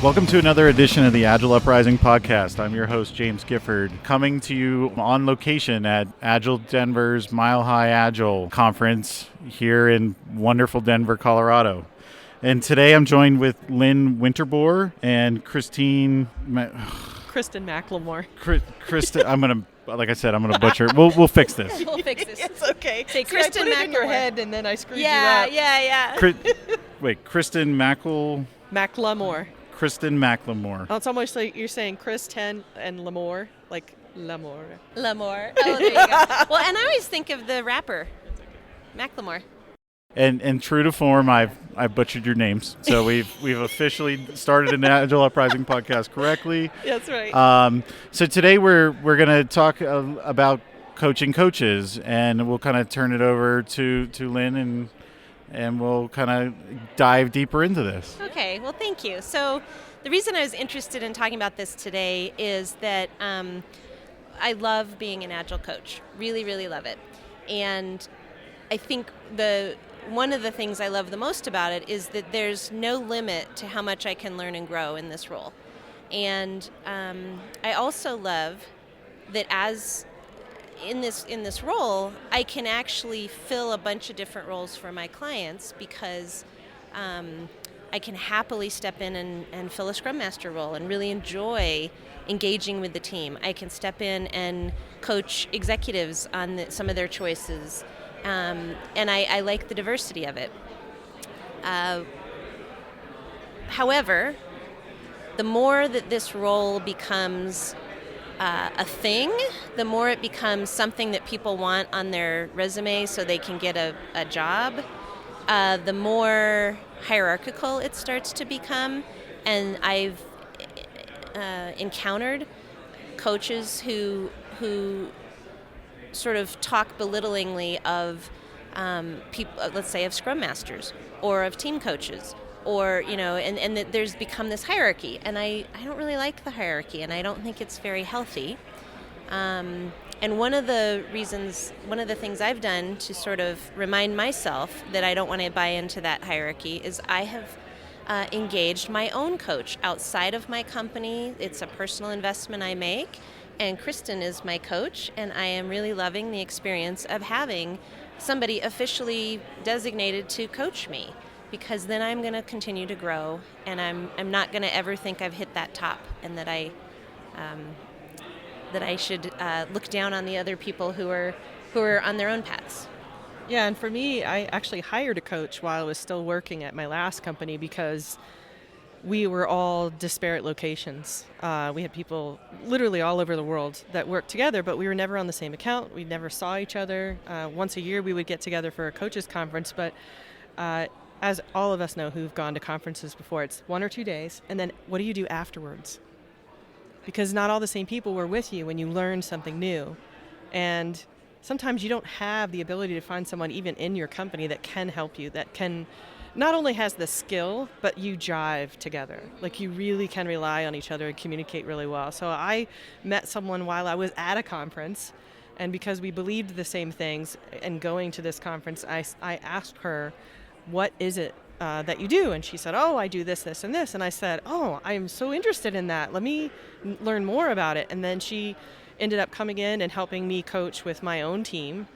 Welcome to another edition of the Agile Uprising podcast. I'm your host, James Gifford, coming to you on location at Agile Denver's Mile High Agile conference here in wonderful Denver, Colorado. And today I'm joined with Lynn Winterbore and Kristen McLemore. Kristen, I'm gonna butcher. We'll fix this. We'll fix this. It's okay. Say Kristen I put it in your McLemore. head and then I screwed you Yeah. Kristen McLemore. Kristen McLemore. Oh, it's almost like you're saying Kristen and Lamore, like Lamore. Lamore. Oh, there you go. Well, and I always think of the rapper, Macklemore. And true to form, I've butchered your names. So we've officially started an Agile Uprising podcast correctly. That's right. So today we're going to talk about coaching coaches, and we'll kind of turn it over to Lynn and we'll kind of dive deeper into this. Okay, well, thank you. So the reason I was interested in talking about this today is that I love being an Agile coach. Really, really love it. And I think one of the things I love the most about it is that there's no limit to how much I can learn and grow in this role. And I also love that in this role, I can actually fill a bunch of different roles for my clients because I can happily step in and fill a Scrum Master role and really enjoy engaging with the team. I can step in and coach executives on some of their choices, and I like the diversity of it. However, the more that this role becomes a thing, the more it becomes something that people want on their resume so they can get a job, the more hierarchical it starts to become. And I've encountered coaches who sort of talk belittlingly of people, let's say of Scrum Masters or of team coaches, or, and that there's become this hierarchy. And I don't really like the hierarchy, and I don't think it's very healthy. And one of the things I've done to sort of remind myself that I don't want to buy into that hierarchy is I have engaged my own coach outside of my company. It's a personal investment I make, and Kristen is my coach, and I am really loving the experience of having somebody officially designated to coach me, because then I'm going to continue to grow, and I'm not going to ever think I've hit that top, and that I should look down on the other people who are on their own paths. Yeah, and for me, I actually hired a coach while I was still working at my last company because we were all disparate locations. We had people literally all over the world that worked together, but we were never on the same account. We never saw each other. Once a year, we would get together for a coaches conference, but as all of us know who've gone to conferences before, it's 1 or 2 days, and then what do you do afterwards? Because not all the same people were with you when you learned something new. And sometimes you don't have the ability to find someone even in your company that can help you, that can not only has the skill, but you jive together. Like, you really can rely on each other and communicate really well. So I met someone while I was at a conference, and because we believed the same things, and going to this conference, I asked her, what is it that you do? And she said, oh, I do this, this, and this. And I said, oh, I'm so interested in that. Let me learn more about it. And then she ended up coming in and helping me coach with my own team.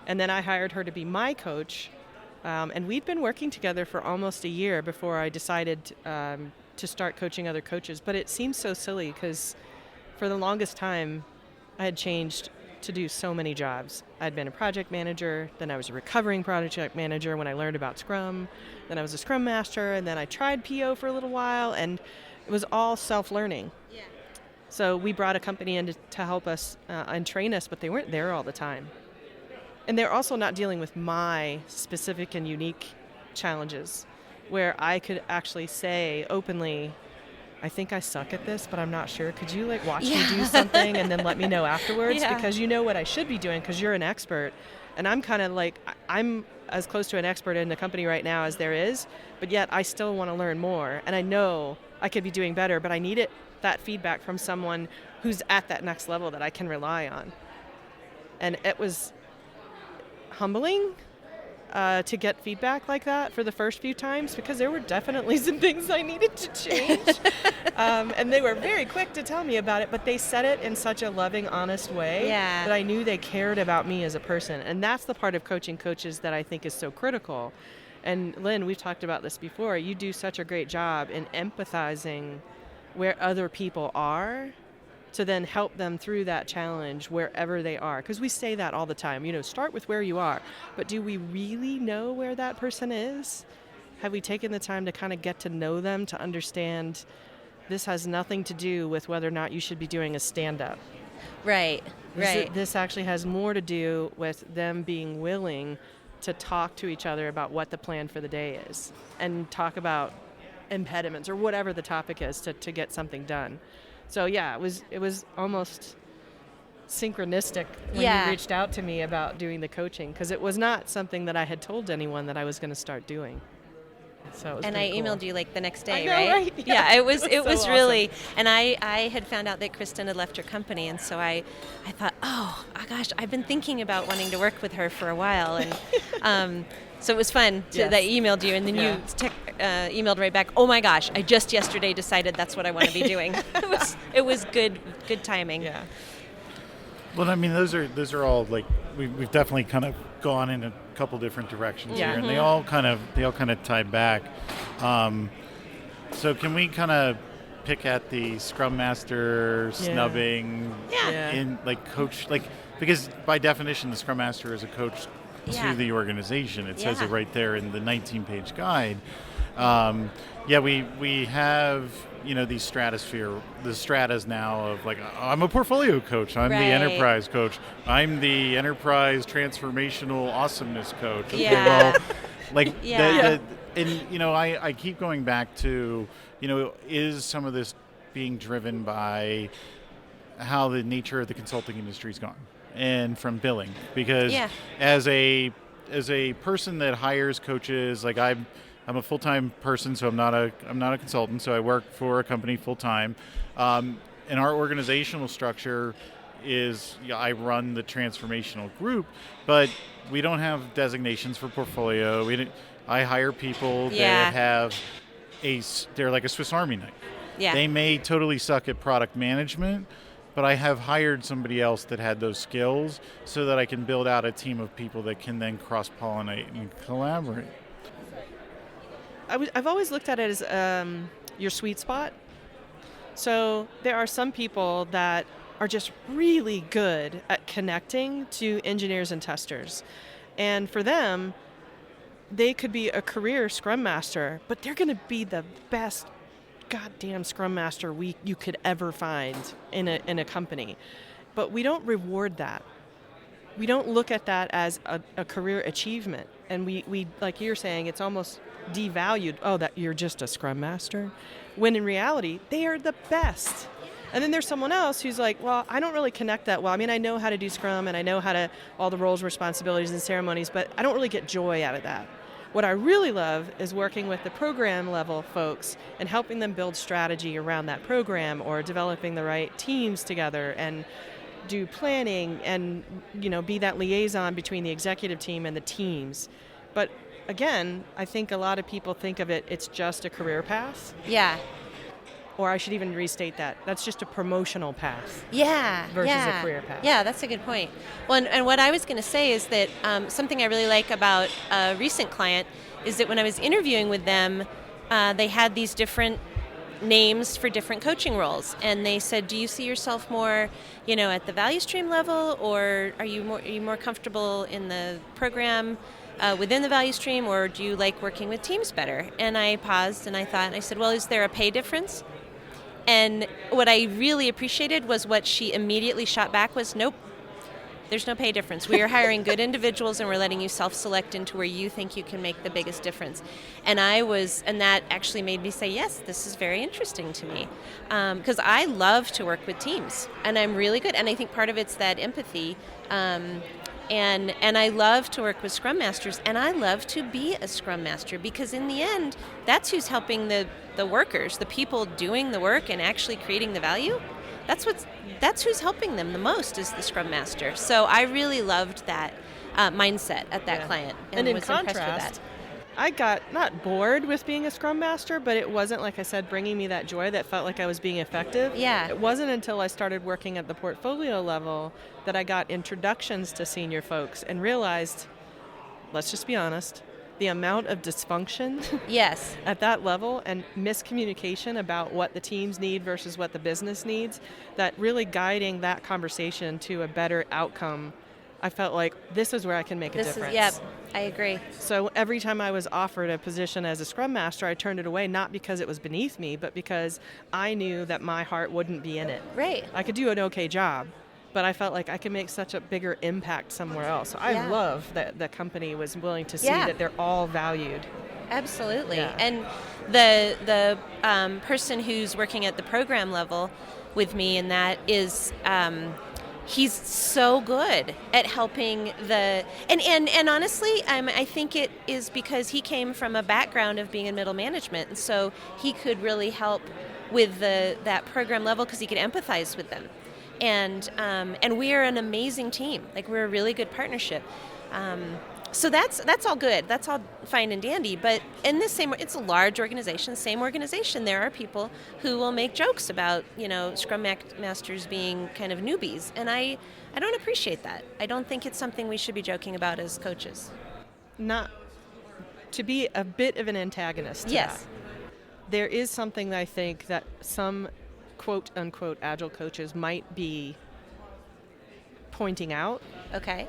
And then I hired her to be my coach. And we'd been working together for almost a year before I decided to start coaching other coaches. But it seems so silly because for the longest time, I had changed to do so many jobs. I'd been a project manager, then I was a recovering project manager when I learned about Scrum, then I was a Scrum Master, and then I tried PO for a little while, and it was all self-learning. Yeah. So we brought a company in to help us and train us, but they weren't there all the time. And they're also not dealing with my specific and unique challenges, where I could actually say openly, I think I suck at this, but I'm not sure. Could you watch me do something and then let me know afterwards? Yeah. Because you know what I should be doing because you're an expert. And I'm kind of I'm as close to an expert in the company right now as there is, but yet I still want to learn more. And I know I could be doing better, but I need that feedback from someone who's at that next level that I can rely on. And it was humbling to get feedback like that for the first few times, because there were definitely some things I needed to change. And they were very quick to tell me about it, but they said it in such a loving, honest way that I knew they cared about me as a person. And that's the part of coaching coaches that I think is so critical. And Lynn, we've talked about this before. You do such a great job in empathizing where other people are to then help them through that challenge wherever they are. Because we say that all the time, start with where you are. But do we really know where that person is? Have we taken the time to kind of get to know them, to understand this has nothing to do with whether or not you should be doing a stand-up? Right. This actually has more to do with them being willing to talk to each other about what the plan for the day is and talk about impediments or whatever the topic is to get something done. So yeah, it was almost synchronistic when you reached out to me about doing the coaching, because it was not something that I had told anyone that I was going to start doing. So it was and I cool. emailed you like the next day, I know, right? Yeah, it was so really, awesome. and I had found out that Kristen had left her company, and so I thought, oh gosh, I've been thinking about wanting to work with her for a while, and so it was fun that I emailed you, and then you emailed right back, oh my gosh, I just yesterday decided that's what I want to be doing. It was good timing. Yeah. Well, I mean, those are all like we've definitely kind of gone in a couple different directions here, and they all kind of tie back. So can we kind of pick at the Scrum Master snubbing in like coach, like, because by definition the Scrum Master is a coach to the organization. It says it right there in the 19-page guide. We have these the stratas now of like, I'm a portfolio coach, I'm the enterprise coach, I'm the enterprise transformational awesomeness coach. Okay, well, like I keep going back to is some of this being driven by how the nature of the consulting industry's gone, and from billing, because as a person that hires coaches, like I'm a full-time person, so I'm not a consultant, so I work for a company full-time. And our organizational structure is I run the transformational group, but we don't have designations for portfolio. I hire people that have they're like a Swiss Army knife. Yeah. They may totally suck at product management, but I have hired somebody else that had those skills so that I can build out a team of people that can then cross-pollinate and collaborate. I've always looked at it as your sweet spot. So there are some people that are just really good at connecting to engineers and testers. And for them, they could be a career Scrum Master, but they're going to be the best goddamn Scrum Master you could ever find in a company. But we don't reward that. We don't look at that as a career achievement. And we like you're saying, it's almost devalued. Oh, that you're just a Scrum Master. When in reality, they are the best. And then there's someone else who's like, well, I don't really connect that well. I mean, I know how to do Scrum and I know how to all the roles, responsibilities, and ceremonies, but I don't really get joy out of that. What I really love is working with the program level folks and helping them build strategy around that program, or developing the right teams together and do planning and, be that liaison between the executive team and the teams. But again, I think a lot of people think of it's just a career path. Yeah. Or I should even restate that. That's just a promotional path. Yeah. Versus a career path. Yeah, that's a good point. Well, and what I was going to say is that something I really like about a recent client is that when I was interviewing with them, they had these different names for different coaching roles, and they said, do you see yourself more at the value stream level, or are you more comfortable in the program within the value stream, or do you like working with teams better? And I paused and I thought, and I said, well, is there a pay difference? And what I really appreciated was what she immediately shot back was, nope, there's no pay difference. We are hiring good individuals, and we're letting you self-select into where you think you can make the biggest difference. And that actually made me say, yes, this is very interesting to me. Because I love to work with teams, and I'm really good. And I think part of it's that empathy. And I love to work with Scrum Masters, and I love to be a Scrum Master, because in the end, that's who's helping the workers, the people doing the work and actually creating the value. That's who's helping them the most, is the Scrum Master. So I really loved that. mindset at that client, and in was impressed with contrast, that. I got not bored with being a Scrum Master, but it wasn't, like I said, bringing me that joy that felt like I was being effective. Yeah. It wasn't until I started working at the portfolio level that I got introductions to senior folks and realized, let's just be honest, the amount of dysfunction Yes. at that level and miscommunication about what the teams need versus what the business needs, that really guiding that conversation to a better outcome, I felt like this is where I can make a difference. Yep, I agree. So every time I was offered a position as a Scrum Master, I turned it away, not because it was beneath me, but because I knew that my heart wouldn't be in it. Right. I could do an okay job, but I felt like I could make such a bigger impact somewhere else. So I love that the company was willing to see that they're all valued. Absolutely. Yeah. And the person who's working at the program level with me, and that is, he's so good at helping and honestly, I think it is because he came from a background of being in middle management, and so he could really help with that program level because he could empathize with them. And we are an amazing team. Like, we're a really good partnership. So that's all good. That's all fine and dandy. But in this it's a large organization, same organization. There are people who will make jokes about, Scrum Masters being kind of newbies. And I don't appreciate that. I don't think it's something we should be joking about as coaches. Not to be a bit of an antagonist to that. There is something that I think that some quote unquote agile coaches might be pointing out. Okay.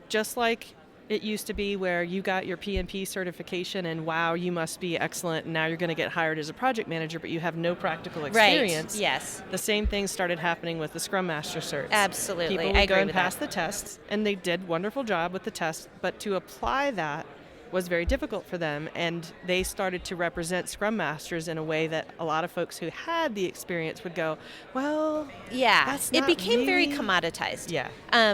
Just like it used to be where you got your PMP certification and wow, you must be excellent, and now you're going to get hired as a project manager, but you have no practical experience. Right, yes. The same thing started happening with the Scrum Master certs. Absolutely, People I would agree go and with pass that. the tests, and they did a wonderful job with the tests, but to apply that was very difficult for them, and they started to represent Scrum Masters in a way that a lot of folks who had the experience would go, well, that's it not became very really commoditized.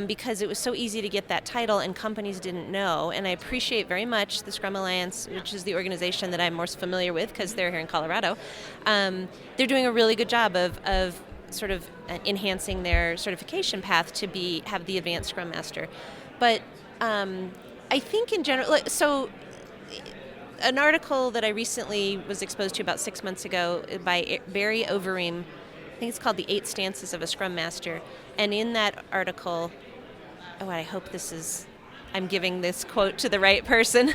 Because it was so easy to get that title and companies didn't know. And I appreciate very much the Scrum Alliance, which is the organization that I'm most familiar with because they're here in Colorado. They're doing a really good job of sort of enhancing their certification path to have the advanced Scrum Master. But I think in general, so an article that I recently was exposed to about 6 months ago by Barry Overeem, I think it's called The 8 Stances of a Scrum Master. And in that article, I hope I'm giving this quote to the right person.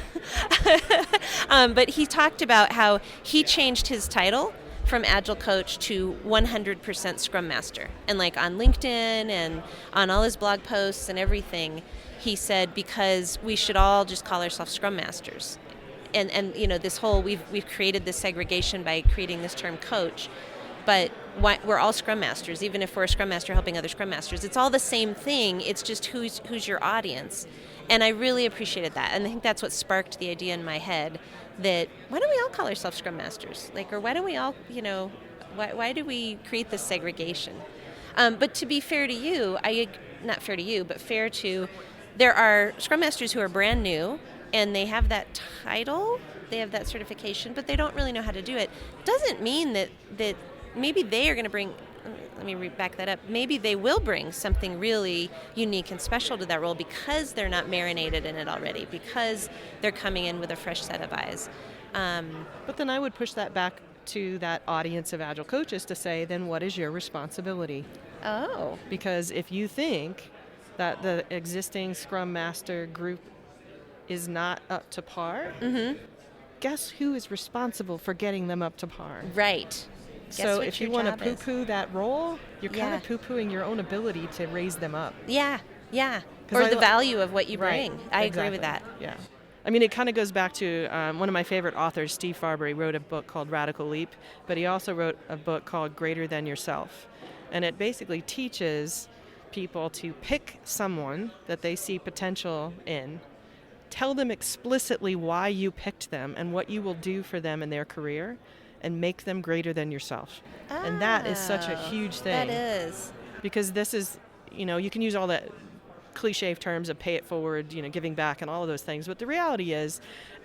But he talked about how he changed his title from Agile Coach to 100% Scrum Master. And like on LinkedIn and on all his blog posts and everything, he said, because we should all just call ourselves Scrum Masters. And this whole, we've created this segregation by creating this term coach, but we're all Scrum Masters, even if we're a Scrum Master helping other Scrum Masters. It's all the same thing, it's just who's your audience. And I really appreciated that, and I think that's what sparked the idea in my head that why don't we all call ourselves Scrum Masters? Or why don't we all, why do we create this segregation? But to be fair to you, not fair to you, but fair to, there are Scrum Masters who are brand new, and they have that title, they have that certification, but they don't really know how to do it. Doesn't mean that maybe they are going to bring, let me back that up, maybe they will bring something really unique and special to that role because they're not marinated in it already, because they're coming in with a fresh set of eyes. But then I would push that back to that audience of Agile coaches to say, then what is your responsibility? Oh. Because if you think that the existing Scrum Master group is not up to par, guess who is responsible for getting them up to par? Right. So if you want to poo-poo that role, you're kind of poo-pooing your own ability to raise them up. Yeah. Or the value of what you bring. Right, I agree with that. Yeah. I mean, it kind of goes back to one of my favorite authors, Steve Farber. He wrote a book called Radical Leap, but he also wrote a book called Greater Than Yourself. And it basically teaches people to pick someone that they see potential in, tell them explicitly why you picked them and what you will do for them in their career, and make them greater than yourself. And that is such a huge thing. That is. Because this is, you can use all that cliche terms of pay it forward, giving back and all of those things. But the reality is,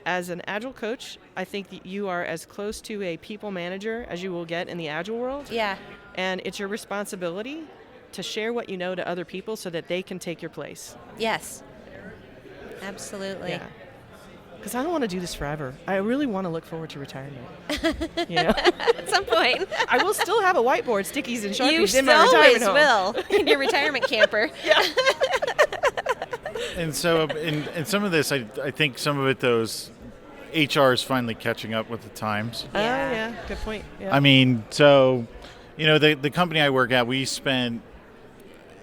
as an Agile coach, I think that you are as close to a people manager as you will get in the Agile world. Yeah. And it's your responsibility to share what you know to other people so that they can take your place. Yes. Absolutely. Yeah. Because I don't want to do this forever. I really want to look forward to retirement. You know? At some point. I will still have a whiteboard, stickies, and Sharpies You in my retirement always home. will in your retirement camper. And so, in some of this, I think some of it, those HR is finally catching up with the times. Oh, yeah. Good point. Yeah. I mean, so, the company I work at, we spent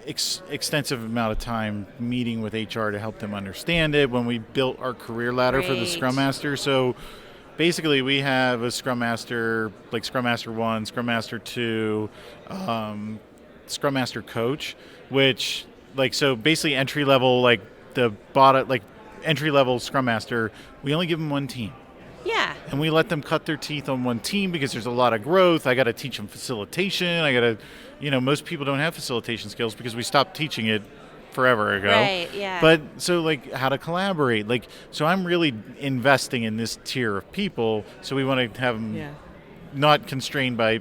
extensive amount of time meeting with HR to help them understand it when we built our career ladder for the Scrum Master. So basically we have a Scrum Master, like Scrum Master 1, Scrum Master 2, Scrum Master Coach, which so basically entry level, like the bottom, like entry level Scrum Master, we only give them one team. Yeah. And we let them cut their teeth on one team because there's a lot of growth. I got to teach them facilitation. I got to, most people don't have facilitation skills because we stopped teaching it forever ago. Right, yeah. But so how to collaborate. So I'm really investing in this tier of people. So we want to have them not constrained by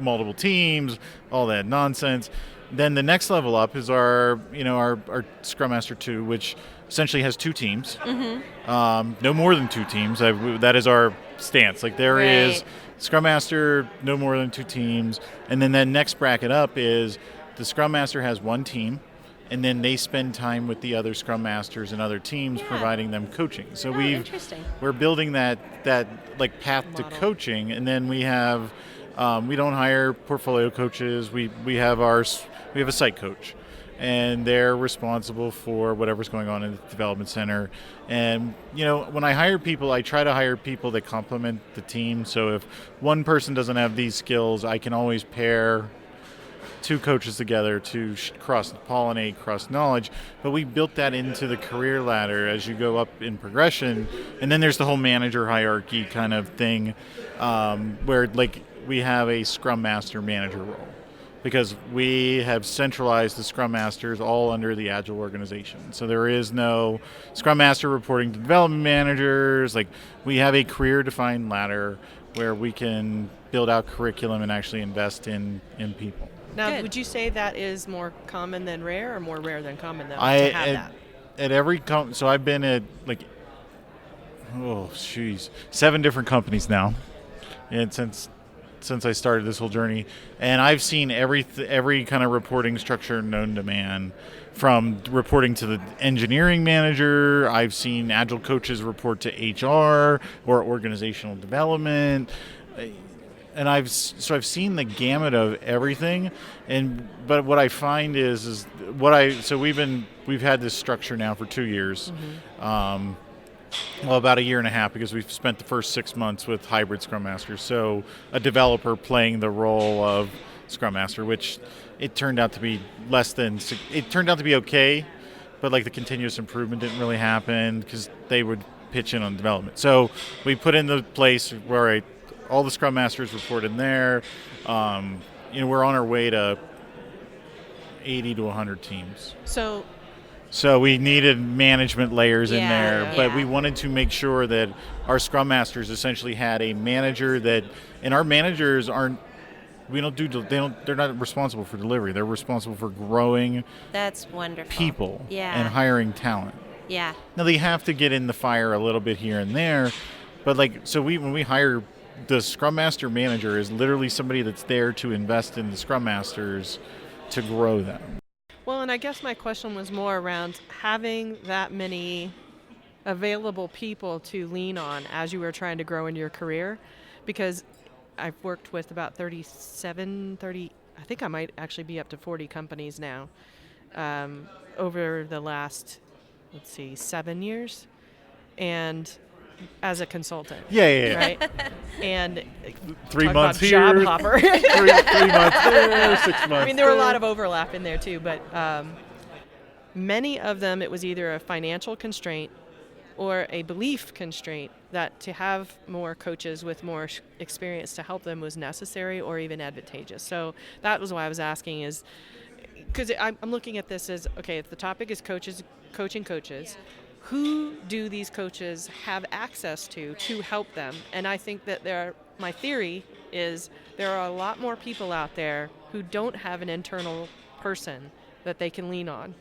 multiple teams, all that nonsense. Then the next level up is our Scrum Master 2, which essentially has two teams. Mm-hmm. No more than two teams. That is our stance. There is Scrum Master, no more than two teams. And then that next bracket up is the Scrum Master has one team, and then they spend time with the other Scrum Masters and other teams providing them coaching. So we're building that path to coaching, and then we have we don't hire portfolio coaches. We have a site coach, and they're responsible for whatever's going on in the development center. And when I hire people, I try to hire people that complement the team. So if one person doesn't have these skills, I can always pair two coaches together to cross-pollinate, cross-knowledge. But we built that into the career ladder as you go up in progression. And then there's the whole manager hierarchy kind of thing, where we have a Scrum Master manager role, because we have centralized the Scrum Masters all under the Agile organization. So there is no Scrum Master reporting to development managers. We have a career-defined ladder where we can build out curriculum and actually invest in people. Now, would you say that is more common than rare, or more rare than common, though, to have that? At every so I've been at 7 different companies now, and since I started this whole journey, and I've seen every kind of reporting structure known to man, from reporting to the engineering manager. I've seen Agile coaches report to HR or organizational development, and I've seen the gamut of everything. But what I find is we've had this structure now for 2 years. Mm-hmm. About a year and a half, because we've spent the first 6 months with hybrid Scrum Masters. So a developer playing the role of Scrum Master, which it turned out to be okay, but the continuous improvement didn't really happen because they would pitch in on development. So we put in the place where all the Scrum Masters report in there. We're on our way to 80 to 100 teams. So we needed management layers in there, but we wanted to make sure that our Scrum Masters essentially had a manager and our managers they're not responsible for delivery. They're responsible for growing That's wonderful. People and hiring talent. Yeah. Now they have to get in the fire a little bit here and there, but when we hire, the Scrum Master manager is literally somebody that's there to invest in the Scrum Masters to grow them. Well, and I guess my question was more around having that many available people to lean on as you were trying to grow in your career, because I've worked with about 30, I think I might actually be up to 40 companies now over the last, 7 years, and as a consultant. Yeah. Right? And 3 months here, job hopper. 3 months there, 6 months. I mean, there were a lot of overlap in there too, but many of them, it was either a financial constraint or a belief constraint that to have more coaches with more experience to help them was necessary or even advantageous. So that was why I was asking, is because I'm looking at this as, okay, if the topic is coaching coaches, who do these coaches have access to help them? And I think that my theory is there are a lot more people out there who don't have an internal person that they can lean on.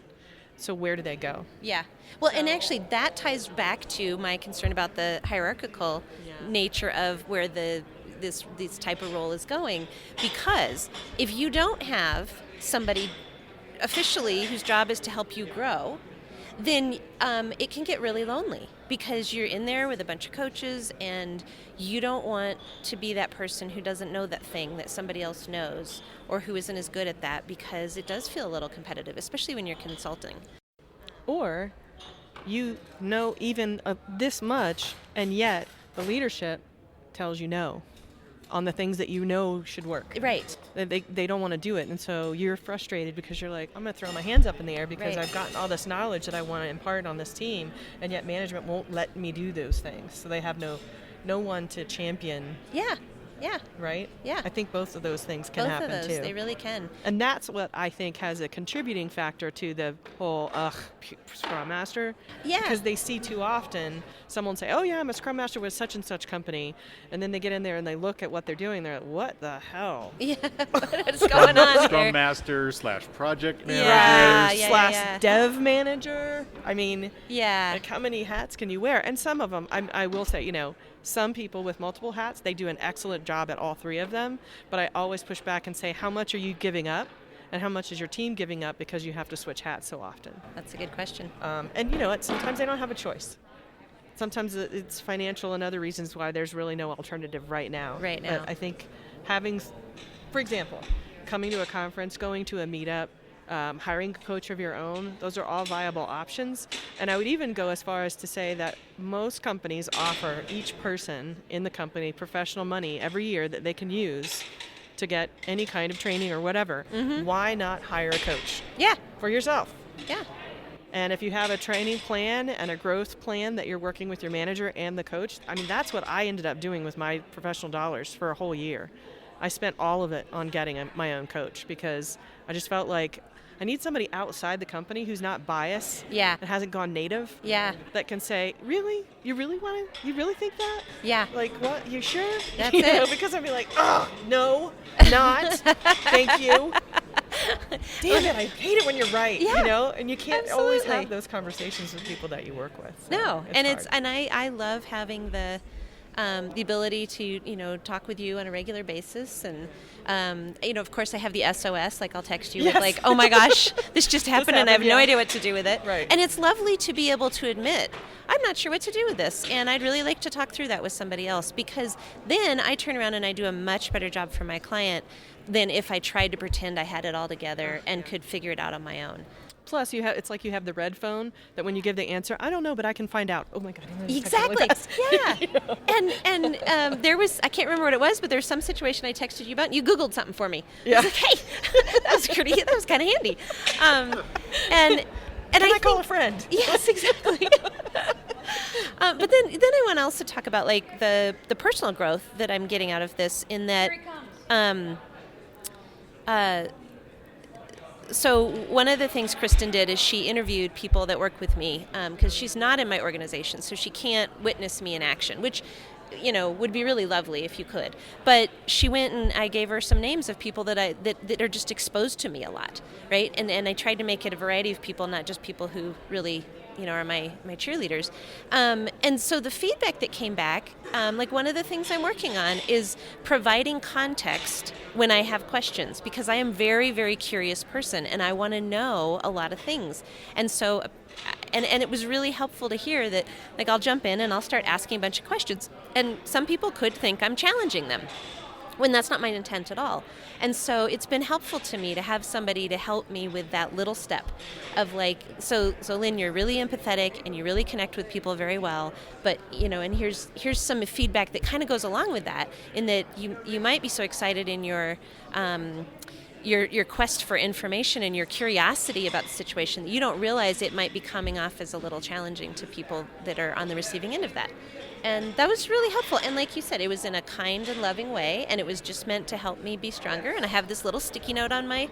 So where do they go? Yeah. Well, and actually that ties back to my concern about the hierarchical nature of where this type of role is going. Because if you don't have somebody officially whose job is to help you grow, then it can get really lonely because you're in there with a bunch of coaches and you don't want to be that person who doesn't know that thing that somebody else knows or who isn't as good at that, because it does feel a little competitive, especially when you're consulting. Or you know even this much, and yet the leadership tells you no on the things that you know should work. Right. They don't want to do it, and so you're frustrated because you're like, I'm going to throw my hands up in the air because I've gotten all this knowledge that I want to impart on this team, and yet management won't let me do those things. So they have no one to champion. Yeah. Yeah. Right? Yeah. I think both of those things can happen too. Both of those, they really can. And that's what I think has a contributing factor to the whole Scrum Master. Yeah. Because they see too often someone say, oh yeah, I'm a Scrum Master with such and such company. And then they get in there and they look at what they're doing. They're like, what the hell? Yeah. What's going on here? Scrum Master / project manager. Slash dev manager. I mean, like how many hats can you wear? And some of them, I will say, some people with multiple hats, they do an excellent job at all three of them, but I always push back and say, how much are you giving up? And how much is your team giving up because you have to switch hats so often? That's a good question. And sometimes they don't have a choice. Sometimes it's financial and other reasons why there's really no alternative right now. Right now. But I think having, for example, coming to a conference, going to a meetup, hiring a coach of your own, those are all viable options. And I would even go as far as to say that most companies offer each person in the company professional money every year that they can use to get any kind of training or whatever. Mm-hmm. Why not hire a coach? Yeah. For yourself. Yeah. And if you have a training plan and a growth plan that you're working with your manager and the coach, that's what I ended up doing with my professional dollars for a whole year. I spent all of it on getting my own coach because I just felt like I need somebody outside the company who's not biased. Yeah. And hasn't gone native. Yeah. That can say, really? You really want to? You really think that? Yeah. Like, what? You sure? That's it. Because I'd be like, oh, no, not. Thank you. Damn it, I hate it when you're right. Yeah. And you can't always have those conversations with people that you work with. So no. it's hard. I love having the ability to, talk with you on a regular basis. And, of course I have the SOS, like I'll text you with like, oh my gosh, this just happened and I have no idea what to do with it. Right. And it's lovely to be able to admit, I'm not sure what to do with this. And I'd really like to talk through that with somebody else, because then I turn around and I do a much better job for my client than if I tried to pretend I had it all together and could figure it out on my own. Plus, it's like you have the red phone that when you give the answer, I don't know, but I can find out. Oh my God! Exactly. Yeah. And there was, I can't remember what it was, but there's some situation I texted you about, and you Googled something for me. Yeah. I was like, hey, that was kind of handy. And I call a friend? Yes, exactly. But then I want to also talk about like the personal growth that I'm getting out of this. In that. So one of the things Kristen did is she interviewed people that work with me, because she's not in my organization, so she can't witness me in action, which, would be really lovely if you could. But she went and I gave her some names of people that are just exposed to me a lot, right? And I tried to make it a variety of people, not just people who really, are my cheerleaders. And so the feedback that came back, like one of the things I'm working on is providing context when I have questions, because I am a very, very curious person and I want to know a lot of things. And so, and it was really helpful to hear that, like, I'll jump in and I'll start asking a bunch of questions. And some people could think I'm challenging them, when that's not my intent at all. And so it's been helpful to me to have somebody to help me with that little step of like, so Lynn, you're really empathetic and you really connect with people very well, but and here's some feedback that kind of goes along with that, in that you might be so excited in your quest for information and your curiosity about the situation that you don't realize it might be coming off as a little challenging to people that are on the receiving end of that. And that was really helpful. And like you said, it was in a kind and loving way, and it was just meant to help me be stronger. And I have this little sticky note on my,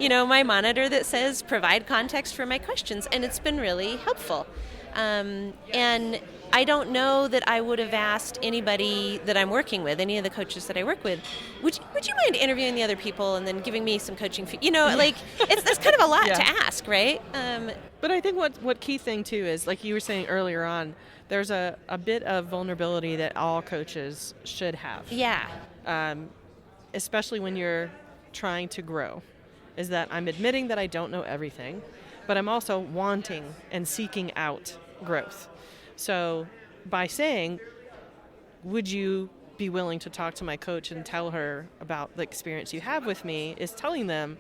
my monitor that says provide context for my questions, and it's been really helpful. And I don't know that I would have asked anybody that I'm working with, any of the coaches that I work with, would you mind interviewing the other people and then giving me some coaching like that's kind of a lot to ask, right? But I think what key thing too is, like you were saying earlier on, there's a bit of vulnerability that all coaches should have. Yeah. Especially when you're trying to grow, is that I'm admitting that I don't know everything, but I'm also wanting and seeking out growth. So by saying, would you be willing to talk to my coach and tell her about the experience you have with me, is telling them,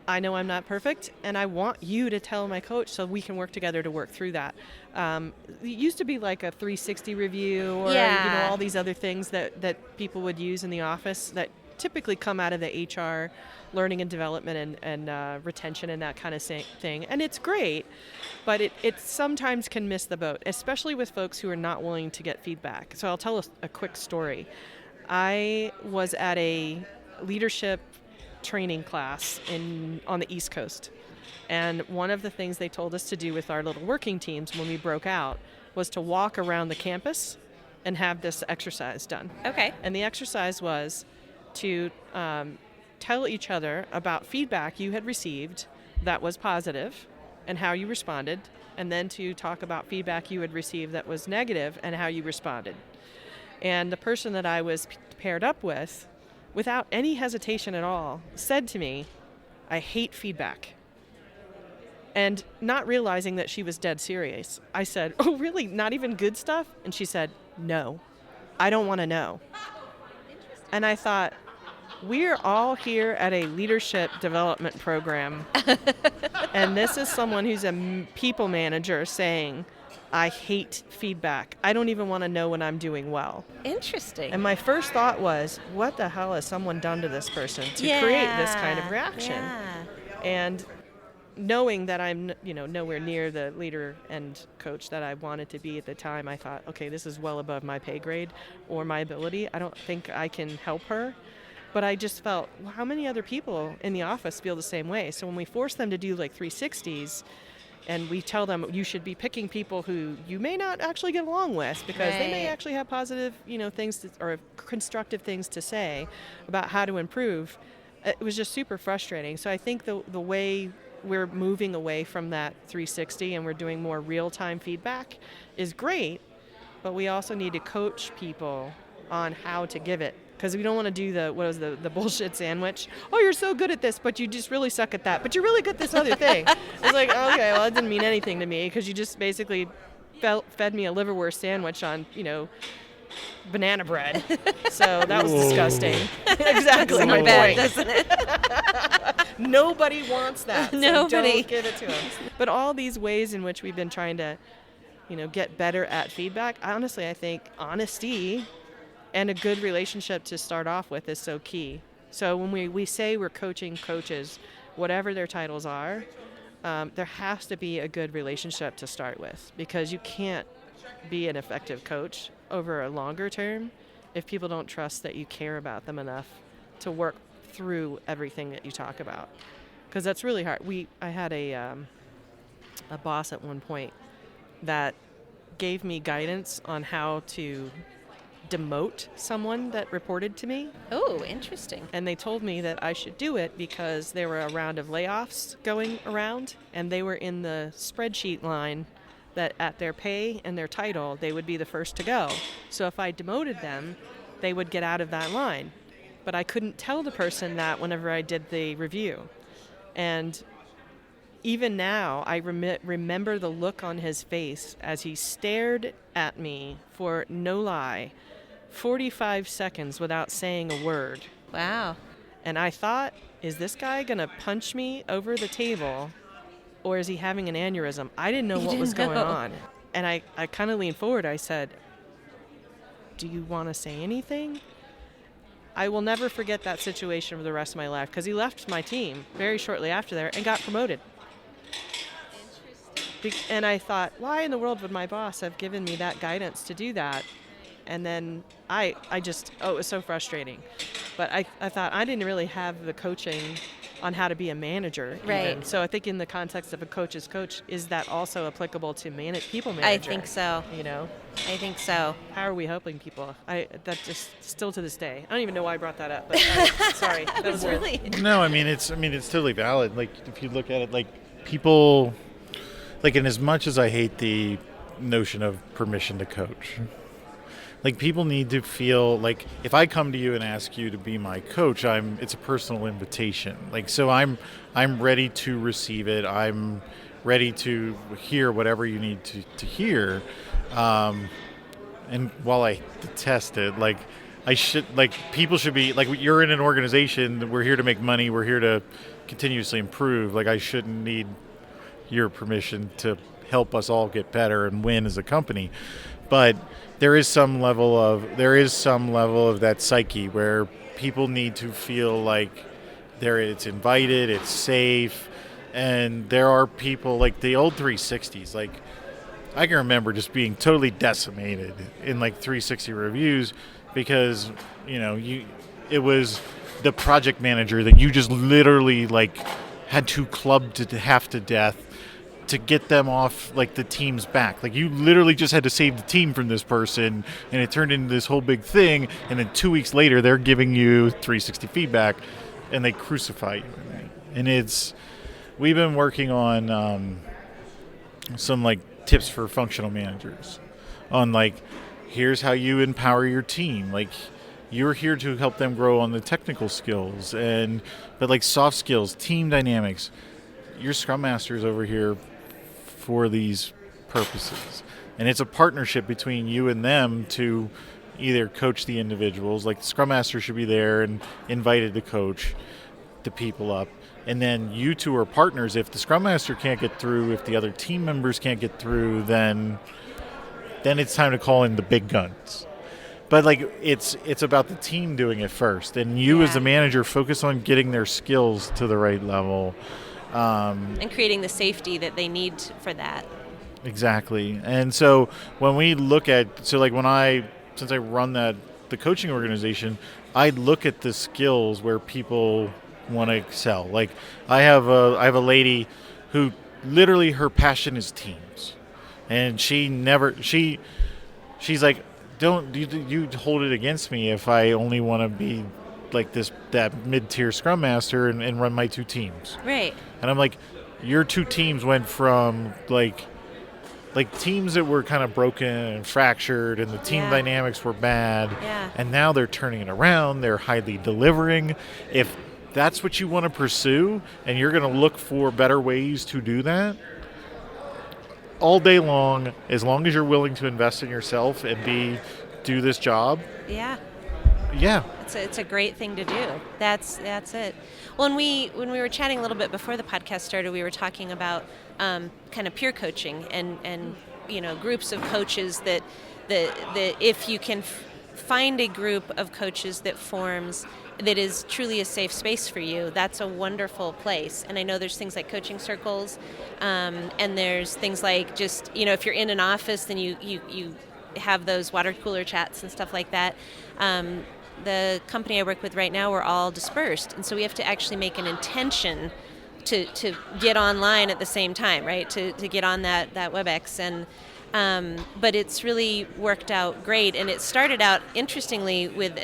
I know I'm not perfect, and I want you to tell my coach so we can work together to work through that. It used to be like a 360 review or all these other things that people would use in the office that typically come out of the HR learning and development and retention and that kind of thing. And it's great, but it sometimes can miss the boat, especially with folks who are not willing to get feedback. So I'll tell a quick story. I was at a leadership training class on the East Coast. And one of the things they told us to do with our little working teams when we broke out was to walk around the campus and have this exercise done. Okay. And the exercise was to tell each other about feedback you had received that was positive and how you responded, and then to talk about feedback you had received that was negative and how you responded. And the person that I was paired up with, without any hesitation at all, said to me, I hate feedback. And not realizing that she was dead serious, I said, oh, really? Not even good stuff? And she said, no, I don't want to know. And I thought, we're all here at a leadership development program. And this is someone who's a people manager saying, I hate feedback. I don't even want to know when I'm doing well. Interesting. And my first thought was, what the hell has someone done to this person to create this kind of reaction? Yeah. And knowing that I'm, nowhere near the leader and coach that I wanted to be at the time, I thought, okay, this is well above my pay grade or my ability. I don't think I can help her. But I just felt, well, how many other people in the office feel the same way? So when we force them to do like 360s, and we tell them you should be picking people who you may not actually get along with because they may actually have positive, things or constructive things to say about how to improve, it was just super frustrating. So I think the way we're moving away from that 360 and we're doing more real-time feedback is great, but we also need to coach people on how to give it. Because we don't want to do the bullshit sandwich. Oh, you're so good at this, but you just really suck at that. But you're really good at this other thing. It's like, okay, well, that didn't mean anything to me because you just basically fed me a liverwurst sandwich on, banana bread. So that was disgusting. Exactly my bad, point. doesn't it? Nobody wants that. So Nobody. Don't give it to us. But all these ways in which we've been trying to, get better at feedback, honestly, I think honesty and a good relationship to start off with is so key. So when we say we're coaching coaches, whatever their titles are, there has to be a good relationship to start with, because you can't be an effective coach over a longer term if people don't trust that you care about them enough to work through everything that you talk about. Because that's really hard. I had a boss at one point that gave me guidance on how to demote someone that reported to me. Oh, interesting. And they told me that I should do it because there were a round of layoffs going around, and they were in the spreadsheet line that at their pay and their title, they would be the first to go. So if I demoted them, they would get out of that line. But I couldn't tell the person that whenever I did the review. And even now, I remember the look on his face as he stared at me for, no lie, 45 seconds without saying a word. Wow. And I thought, is this guy going to punch me over the table, or is he having an aneurysm? I didn't know what was going on. And I kind of leaned forward. I said, do you want to say anything? I will never forget that situation for the rest of my life, because he left my team very shortly after there and got promoted. And I thought, why in the world would my boss have given me that guidance to do that? And then it was so frustrating. But I thought I didn't really have the coaching on how to be a manager. Right. Even. So I think in the context of a coach's coach, is that also applicable to people manager? I think so. I think so. How are we helping people? That just still to this day. I don't even know why I brought that up. But sorry, that was really. No, it's totally valid. Like if you look at it, like people, like in as much as I hate the notion of permission to coach, like people need to feel like if I come to you and ask you to be my coach, it's a personal invitation. Like so I'm ready to receive it. I'm ready to hear whatever you need to hear. And while I detest it, like people should be like, you're in an organization, we're here to make money, we're here to continuously improve. Like I shouldn't need your permission to help us all get better and win as a company. But there is some level of that psyche where people need to feel like it's invited, it's safe, and there are people like the old 360s. Like I can remember just being totally decimated in like 360 reviews because it was the project manager that you just literally like had to club to half to death to get them off like the team's back. Like you literally just had to save the team from this person, and it turned into this whole big thing, and then 2 weeks later they're giving you 360 feedback and they crucify you. And we've been working on some like tips for functional managers on like, here's how you empower your team. Like you're here to help them grow on the technical skills but like soft skills, team dynamics. Your Scrum Master's over here for these purposes. And it's a partnership between you and them to either coach the individuals. Like the Scrum Master should be there and invited to coach the people up. And then you two are partners. If the Scrum Master can't get through, if the other team members can't get through, then it's time to call in the big guns. But like it's about the team doing it first. And you as the manager focus on getting their skills to the right level. And creating the safety that they need for that. Exactly. And so when we look at, since I run the coaching organization, I look at the skills where people want to excel. Like I have a lady who literally her passion is teams, and she's like, don't you hold it against me if I only want to be like that mid-tier Scrum Master and run my two teams. Right. And I'm like, your two teams went from like teams that were kind of broken and fractured and the team dynamics were bad. Yeah. And now they're turning it around. They're highly delivering. If that's what you want to pursue and you're going to look for better ways to do that all day long as you're willing to invest in yourself and do this job. Yeah. Yeah. It's a great thing to do. That's it. Well, when we were chatting a little bit before the podcast started, we were talking about kind of peer coaching and groups of coaches that if you can find a group of coaches that forms that is truly a safe space for you, that's a wonderful place. And I know there's things like coaching circles, and there's things like just if you're in an office, then you have those water cooler chats and stuff like that. The company I work with right now, we're all dispersed, and so we have to actually make an intention to get online at the same time, right? To get on that WebEx, and but it's really worked out great. And it started out interestingly with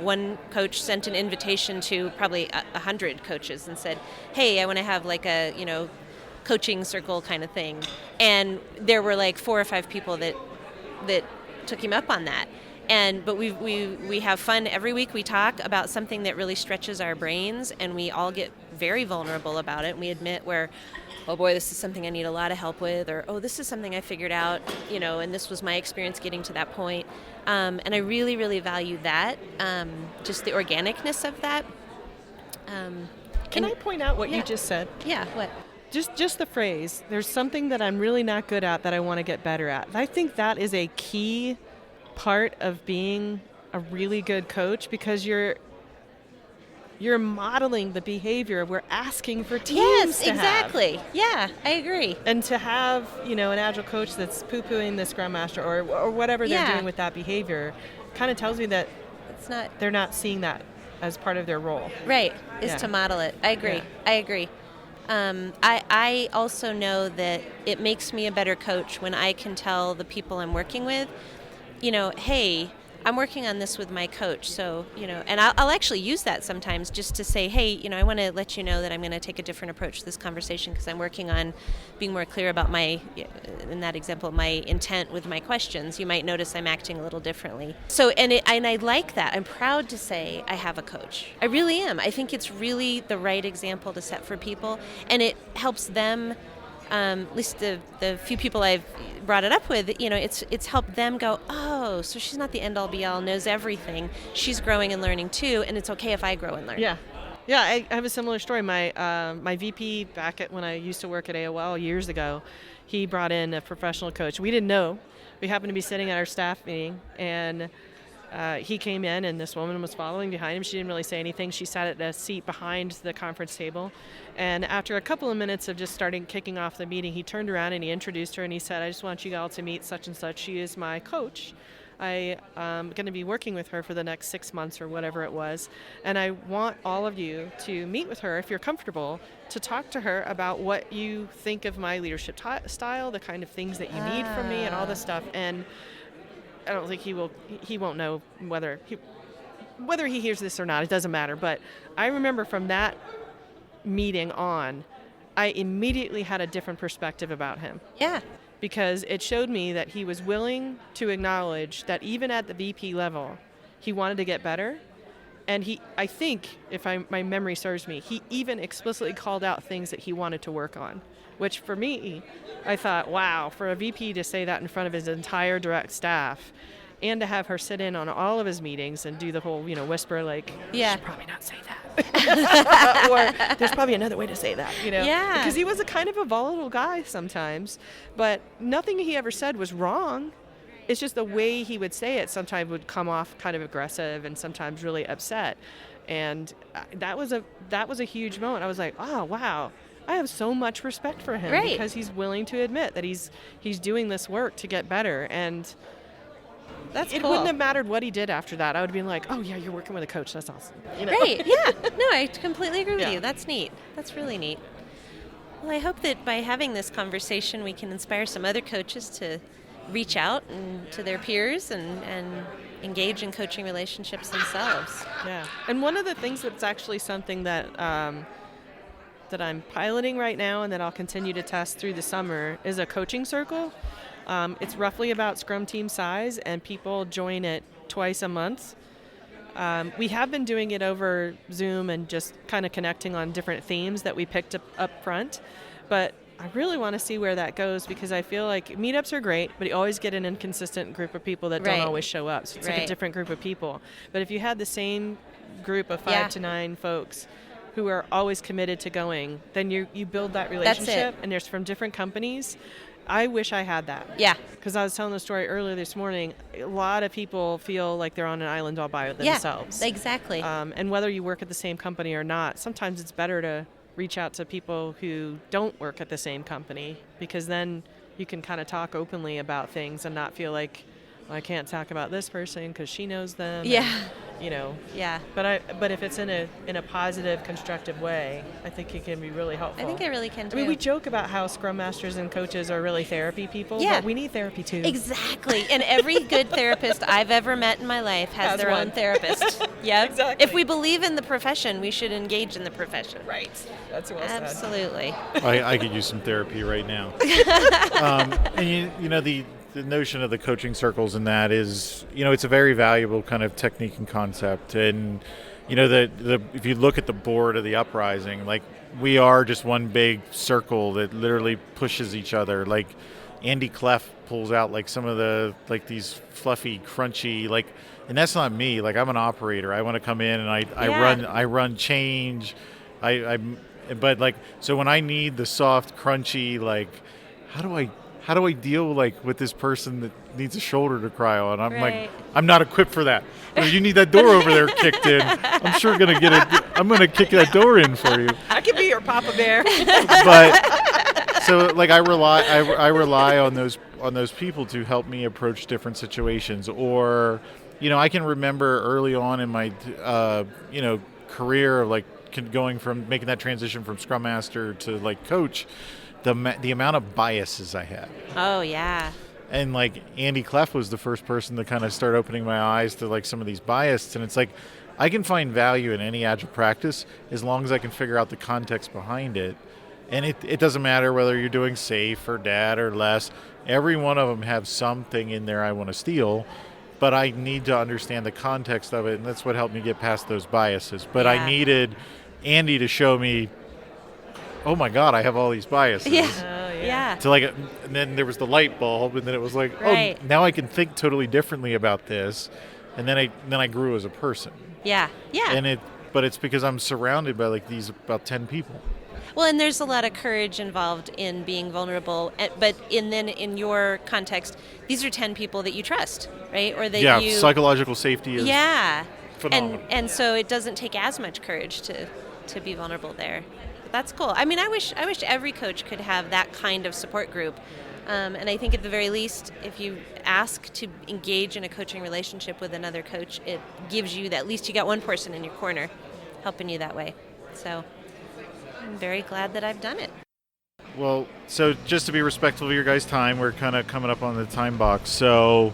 one coach sent an invitation to probably 100 coaches and said, "Hey, I want to have like a coaching circle kind of thing," and there were like 4 or 5 people that took him up on that. But we have fun every week. We talk about something that really stretches our brains, and we all get very vulnerable about it. And we admit where, oh boy, this is something I need a lot of help with, or oh, this is something I figured out, and this was my experience getting to that point. And I really, really value that, just the organicness of that. Can I point out what you just said? Yeah, what? Just the phrase, there's something that I'm really not good at that I want to get better at. I think that is a key part of being a really good coach, because you're modeling the behavior we're asking for teams to exactly. have. Yeah, I agree. And to have, an agile coach that's poo-pooing the Scrum Master or whatever they're doing with that behavior kind of tells me that they're not seeing that as part of their role. Right, to model it. I agree. Yeah. I agree. I also know that it makes me a better coach when I can tell the people I'm working with hey, I'm working on this with my coach, so, and I'll actually use that sometimes just to say, hey, I want to let you know that I'm going to take a different approach to this conversation because I'm working on being more clear about in that example, my intent with my questions. You might notice I'm acting a little differently. So, and I like that. I'm proud to say I have a coach. I really am. I think it's really the right example to set for people, and it helps them. At least the few people I've brought it up with, it's helped them go, oh, so she's not the end-all be-all, knows everything. She's growing and learning too, and it's okay if I grow and learn. Yeah. Yeah, I have a similar story. My VP back when I used to work at AOL years ago, he brought in a professional coach. We didn't know. We happened to be sitting at our staff meeting, and he came in, and this woman was following behind him. She didn't really say anything. She sat at a seat behind the conference table. And after a couple of minutes of just starting kicking off the meeting, he turned around and he introduced her, and he said, I just want you all to meet such and such. She is my coach. I am going to be working with her for the next 6 months or whatever it was. And I want all of you to meet with her, if you're comfortable, to talk to her about what you think of my leadership style, the kind of things that you need from me, and all this stuff. And I don't think he won't know whether he hears this or not. It doesn't matter. But I remember from that meeting on, I immediately had a different perspective about him. Yeah. Because it showed me that he was willing to acknowledge that even at the VP level, he wanted to get better. And I think, if my memory serves me, he even explicitly called out things that he wanted to work on, which for me, I thought, wow, for a VP to say that in front of his entire direct staff and to have her sit in on all of his meetings and do the whole, whisper like, yeah, should probably not say that. Or there's probably another way to say that, Yeah. Because he was a kind of a volatile guy sometimes, but nothing he ever said was wrong. It's just the way he would say it sometimes would come off kind of aggressive and sometimes really upset. And that was a huge moment. I was like, oh, wow. I have so much respect for him because he's willing to admit that he's doing this work to get better. And that's it cool. wouldn't have mattered what he did after that. I would have been like, oh, yeah, you're working with a coach. That's awesome. Right, yeah. No, I completely agree with Yeah. you. That's neat. That's really neat. Well, I hope that by having this conversation, we can inspire some other coaches to reach out to their peers and engage in coaching relationships themselves. Yeah. And one of the things that's actually something that that I'm piloting right now and that I'll continue to test through the summer is a coaching circle. It's roughly about Scrum team size, and people join it twice a month. We have been doing it over Zoom and just kind of connecting on different themes that we picked up front, but I really want to see where that goes because I feel like meetups are great, but you always get an inconsistent group of people that don't always show up. So it's like a different group of people. But if you had the same group of 5 to 9 folks who are always committed to going, then you build that relationship, and there's from different companies. I wish I had that. Yeah. Because I was telling the story earlier this morning, a lot of people feel like they're on an island all by themselves. Yeah, exactly. And whether you work at the same company or not, sometimes it's better to reach out to people who don't work at the same company because then you can kind of talk openly about things and not feel like, well, I can't talk about this person because she knows them. Yeah. And, Yeah. But if it's in a positive, constructive way, I think it can be really helpful. I think it really can too. I mean, we joke about how Scrum Masters and coaches are really therapy people, but we need therapy too. Exactly. And every good therapist I've ever met in my life has their own therapist. Yep. Exactly. If we believe in the profession, we should engage in the profession. Right. That's well said. Absolutely. I could use some therapy right now. And the notion of the coaching circles and that is, it's a very valuable kind of technique and concept. And, if you look at the board of the uprising, like we are just one big circle that literally pushes each other. Like Andy Clef pulls out like some of the, like these fluffy, crunchy, like, and that's not me. Like I'm an operator. I want to come in and I run change. But like, so when I need the soft, crunchy, like, how do I deal like with this person that needs a shoulder to cry on? I'm like, I'm not equipped for that. You need that door over there kicked in. I'm sure I'm gonna kick that door in for you. I can be your Papa Bear. But so like I rely on those people to help me approach different situations. Or, I can remember early on in my career of like going from making that transition from Scrum Master to like coach. The amount of biases I had. Oh, yeah. And like Andy Clef was the first person to kind of start opening my eyes to like some of these biases. And it's like, I can find value in any Agile practice as long as I can figure out the context behind it. And it doesn't matter whether you're doing safe or DAD or less. Every one of them have something in there I want to steal, but I need to understand the context of it, and that's what helped me get past those biases. But I needed Andy to show me, oh my God, I have all these biases. Yeah. Oh, Yeah. To like, and then there was the light bulb, and then it was like, Right. oh, now I can think totally differently about this, and then I grew as a person. Yeah. Yeah. But it's because I'm surrounded by like these about 10 people. Well, and there's a lot of courage involved in being vulnerable, but then in your context, these are 10 people that you trust, right? Or that you psychological safety is phenomenal. And so it doesn't take as much courage to be vulnerable there. But that's cool. I mean, I wish every coach could have that kind of support group. And I think at the very least, if you ask to engage in a coaching relationship with another coach, it gives you that at least you got one person in your corner helping you that way. So I'm very glad that I've done it. Well, so just to be respectful of your guys' time, we're kind of coming up on the time box. So,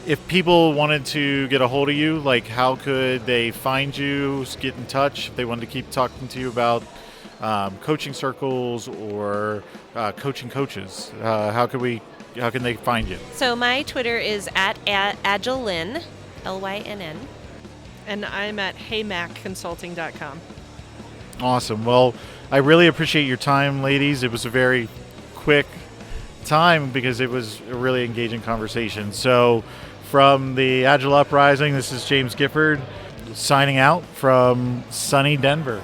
if people wanted to get a hold of you, like how could they find you, get in touch, if they wanted to keep talking to you about coaching circles or coaching coaches? How can they find you? So my Twitter is at AgileLynn, Lynn. And I'm at heymacconsulting.com. Awesome. Well, I really appreciate your time, ladies. It was a very quick time because it was a really engaging conversation. So from the Agile Uprising, this is James Gifford signing out from sunny Denver.